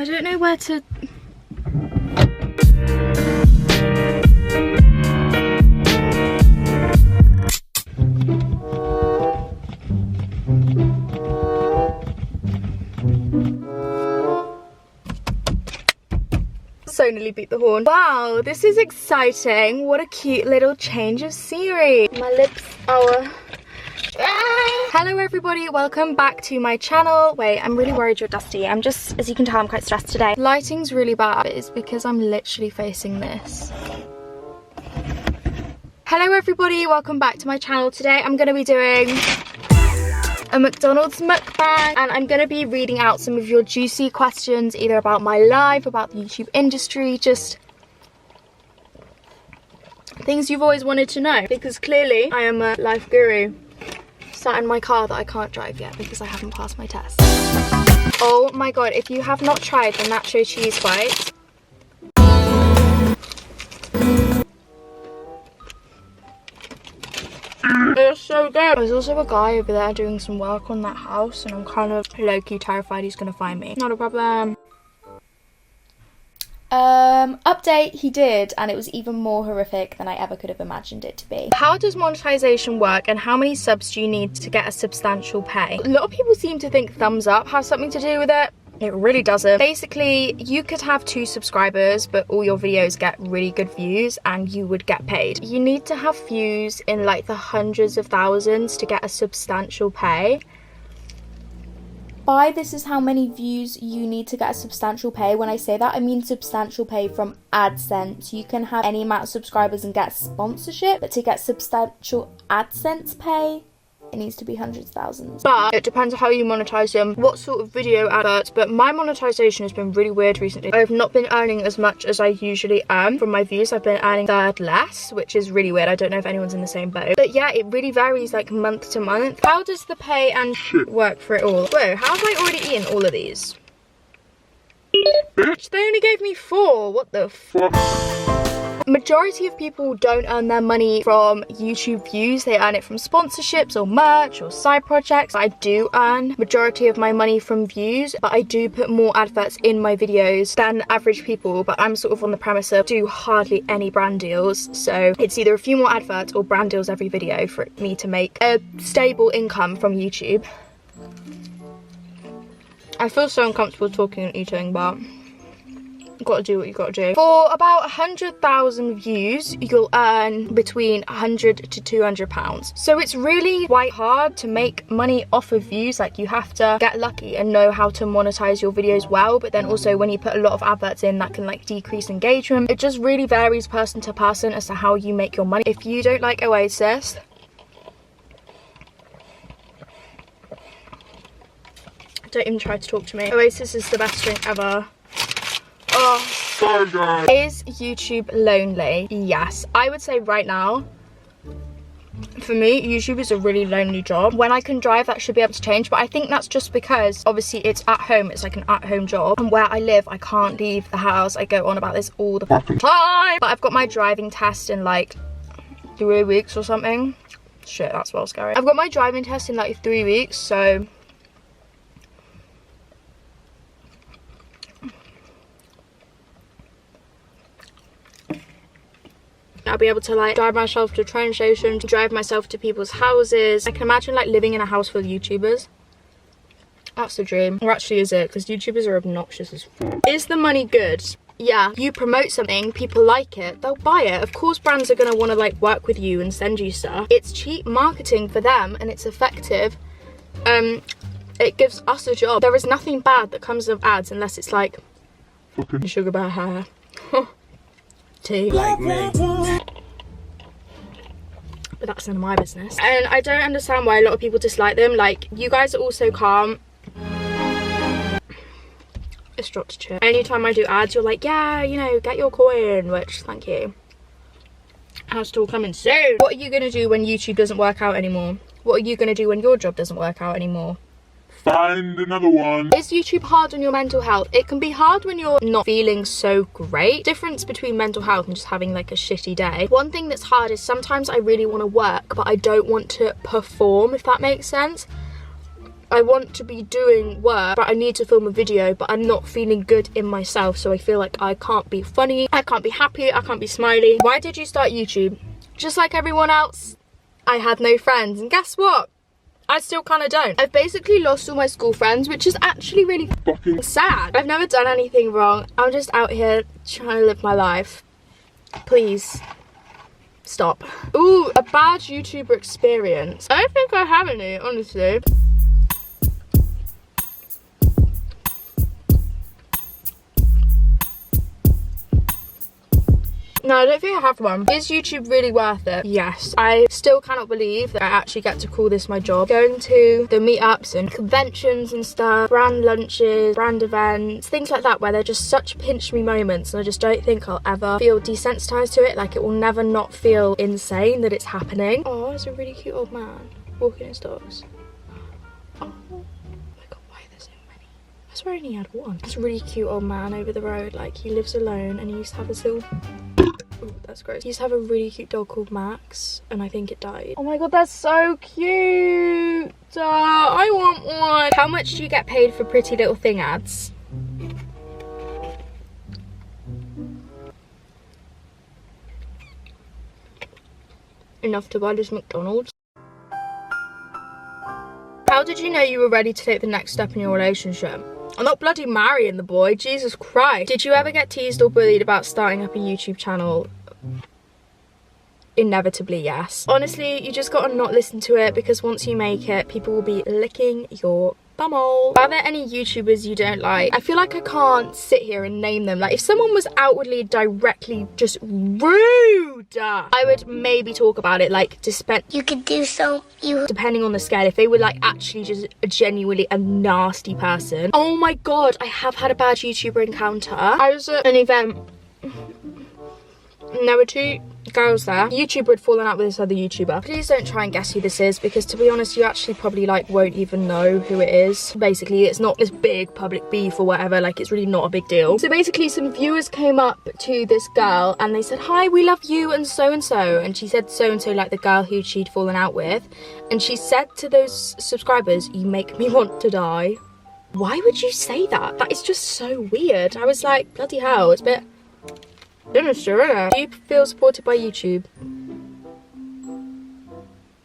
I don't know where to... So nearly beat the horn. Wow, this is exciting. What a cute little change of scenery. My lips are... Hello everybody, welcome back to my channel. Wait, I'm really worried you're dusty. I'm just, as you can tell, I'm quite stressed today. Lighting's really bad. It's because I'm literally facing this. Hello everybody, welcome back to my channel. Today I'm going to be doing a McDonald's mukbang, and I'm going to be reading out some of your juicy questions, either about my life, about the YouTube industry, just things you've always wanted to know, because clearly I am a life guru. Sat in my car that I can't drive yet because I haven't passed my test. Oh my god, if you have not tried the nacho cheese bites, it's so good. There's also a guy over there doing some work on that house and I'm kind of low-key terrified he's gonna find me. Not a problem. Update, he did, and it was even more horrific than I ever could have imagined it to be. How does monetization work and how many subs do you need to get a substantial pay? A lot of people seem to think thumbs up has something to do with it. It really doesn't. Basically, you could have 2 subscribers, but all your videos get really good views and you would get paid. You need to have views in like the hundreds of thousands to get a substantial pay. By this is how many views you need to get a substantial pay. When I say that, I mean substantial pay from AdSense. You can have any amount of subscribers and get sponsorship, but to get substantial AdSense pay, it needs to be hundreds of thousands. But it depends on how you monetize them, what sort of video adverts. But my monetization has been really weird recently. I've not been earning as much as I usually am from my views. I've been earning third less, which is really weird. I don't know if anyone's in the same boat. But yeah, it really varies like month to month. How does the pay and shit work for it all? Whoa, how have I already eaten all of these? Bitch, they only gave me 4. What the fuck? Majority of people don't earn their money from YouTube views. They earn it from sponsorships or merch or side projects. I do earn majority of my money from views, but I do put more adverts in my videos than average people. But I'm sort of on the premise of do hardly any brand deals, so it's either a few more adverts or brand deals every video for me to make a stable income from YouTube. I feel so uncomfortable talking and eating, but gotta do what you gotta do. For about 100,000 views, you'll earn between 100 to 200 pounds. So it's really quite hard to make money off of views. Like, you have to get lucky and know how to monetize your videos well, but then also when you put a lot of adverts in, that can like decrease engagement. It just really varies person to person as to how you make your money. If you don't like Oasis, don't even try to talk to me. Oasis is the best drink ever. Oh, so good. Is YouTube lonely? Yes. I would say right now, for me, YouTube is a really lonely job. When I can drive, that should be able to change, but I think that's just because obviously it's at home. It's like an at-home job, and where I live, I can't leave the house. I go on about this all the fucking time. But I've got my driving test in like 3 weeks or something. Shit, that's well scary. I've got my driving test in like 3 weeks, so I'll be able to like drive myself to a train station, drive myself to people's houses. I can imagine like living in a house full of YouTubers. That's the dream. Or actually is it? Because YouTubers are obnoxious as fuck. Is the money good? Yeah. You promote something, people like it, they'll buy it. Of course brands are going to want to like work with you and send you stuff. It's cheap marketing for them and it's effective. It gives us a job. There is nothing bad that comes of ads unless it's like fucking sugar bear hair. Tea. Like me. But that's none of my business. And I don't understand why a lot of people dislike them. Like, you guys are all so calm. It's dropped a chip. Anytime I do ads, you're like, yeah, you know, get your coin, which, thank you. That's still coming soon. What are you gonna do when YouTube doesn't work out anymore? What are you gonna do when your job doesn't work out anymore? Find another one. Is YouTube hard on your mental health? It can be hard when you're not feeling so great. Difference between mental health and just having like a shitty day. One thing that's hard is sometimes I really want to work, but I don't want to perform, if that makes sense. I want to be doing work, but I need to film a video, but I'm not feeling good in myself, so I feel like I can't be funny, I can't be happy, I can't be smiley. Why did you start YouTube? Just like everyone else, I had no friends, and guess what? I still kind of don't. I've basically lost all my school friends, which is actually really fucking sad. I've never done anything wrong. I'm just out here trying to live my life. Please stop. Ooh, a bad YouTuber experience. I don't think I have any, honestly. No, I don't think I have one. Is YouTube really worth it? Yes. I still cannot believe that I actually get to call this my job. Going to the meetups and conventions and stuff, brand lunches, brand events, things like that, where they're just such pinch me moments, and I just don't think I'll ever feel desensitized to it. Like, it will never not feel insane that it's happening. Oh, it's a really cute old man walking his dogs. Oh my god, why are there so many? I swear I only had one. It's a really cute old man over the road. Like, he lives alone, and he used to have his little... Ooh, that's gross. He used to have a really cute dog called Max, and I think it died. Oh my god, that's so cute. I want one. How much do you get paid for Pretty Little Thing ads? Enough to buy this McDonald's. How did you know you were ready to take the next step in your relationship? I'm not bloody marrying the boy, Jesus Christ. Did you ever get teased or bullied about starting up a YouTube channel? Inevitably, yes. Honestly, you just gotta not listen to it, because once you make it, people will be licking your bumhole. Are there any YouTubers you don't like? I feel like I can't sit here and name them. Like, if someone was outwardly, directly just rude, I would maybe talk about it. Like, you could do so. Depending on the scale, if they were like actually just genuinely a nasty person. Oh my god, I have had a bad YouTuber encounter. I was at an event, and there were two girls there. The YouTuber had fallen out with this other YouTuber. Please don't try and guess who this is, because to be honest, you actually probably like won't even know who it is. Basically, it's not this big public beef or whatever. Like, it's really not a big deal. So basically, some viewers came up to this girl and they said, "Hi, we love you and so and so," and she said so and so, like the girl who she'd fallen out with, and she said to those subscribers, "You make me want to die." Why would you say that? That is just so weird. I was like, bloody hell, it's a bit sinister, isn't it? Do you feel supported by YouTube?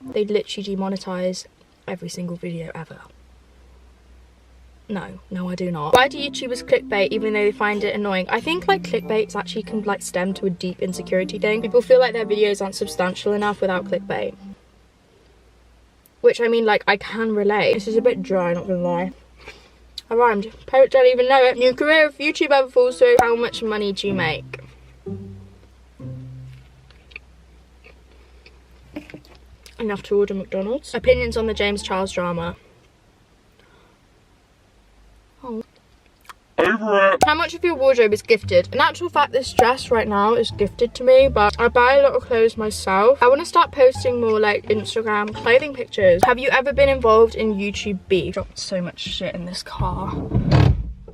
They'd literally demonetize every single video ever. No, I do not. Why do YouTubers clickbait even though they find it annoying? I think like clickbaits actually can like stem to a deep insecurity thing. People feel like their videos aren't substantial enough without clickbait. Which, I mean, like, I can relate. This is a bit dry, not gonna lie. I rhymed. Parents don't even know it. New career, if YouTube ever falls through, how much money do you make? Enough to order McDonald's. Opinions on the James Charles drama. Oh. Over it. How much of your wardrobe is gifted? In actual fact, this dress right now is gifted to me, but I buy a lot of clothes myself. I want to start posting more like Instagram clothing pictures. Have you ever been involved in YouTube beef? Dropped so much shit in this car.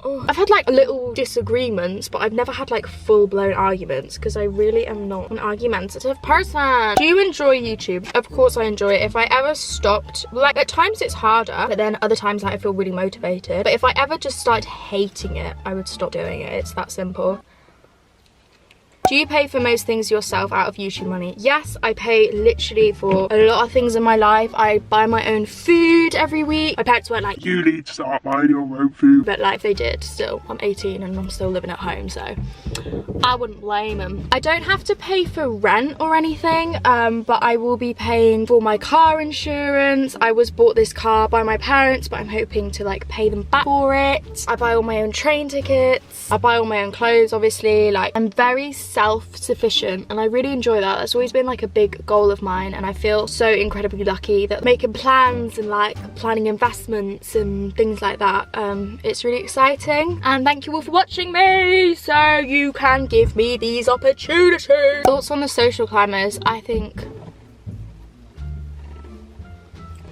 Oh. I've had like little disagreements, but I've never had like full-blown arguments, because I really am not an argumentative person. Do you enjoy YouTube? Of course I enjoy it. If I ever stopped, like at times it's harder, but then other times like, I feel really motivated. But if I ever just started hating it, I would stop doing it. It's that simple. Do you pay for most things yourself out of YouTube money? Yes, I pay literally for a lot of things in my life. I buy my own food every week. My parents weren't like, "You need to start buying your own food." But like, they did still. I'm 18 and I'm still living at home, so I wouldn't blame them. I don't have to pay for rent or anything, but I will be paying for my car insurance. I was bought this car by my parents, but I'm hoping to like pay them back for it. I buy all my own train tickets. I buy all my own clothes, obviously. Like, I'm very self-sufficient, and I really enjoy that. That's always been like a big goal of mine, and I feel so incredibly lucky that making plans and like planning investments and things like that, it's really exciting. And thank you all for watching me, so you can give me these opportunities. Thoughts on the social climbers? I think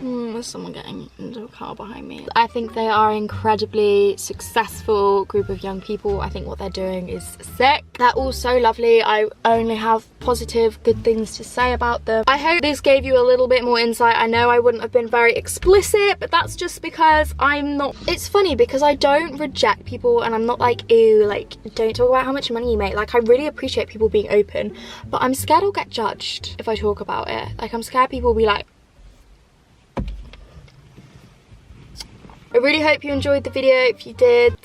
There's someone getting into a car behind me. I think they are an incredibly successful group of young people. I think what they're doing is sick. They're all so lovely. I only have positive, good things to say about them. I hope this gave you a little bit more insight. I know I wouldn't have been very explicit, but that's just because I'm not... It's funny because I don't reject people and I'm not like, ew, like, don't talk about how much money you make. Like, I really appreciate people being open, but I'm scared I'll get judged if I talk about it. Like, I'm scared people will be like... I really hope you enjoyed the video. If you did,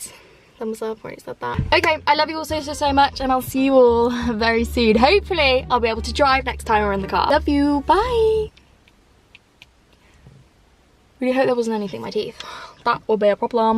thumbs up, I already said that. Okay, I love you all so much, and I'll see you all very soon. Hopefully, I'll be able to drive next time we're in the car. Love you, bye. Really hope there wasn't anything in my teeth. That will be a problem.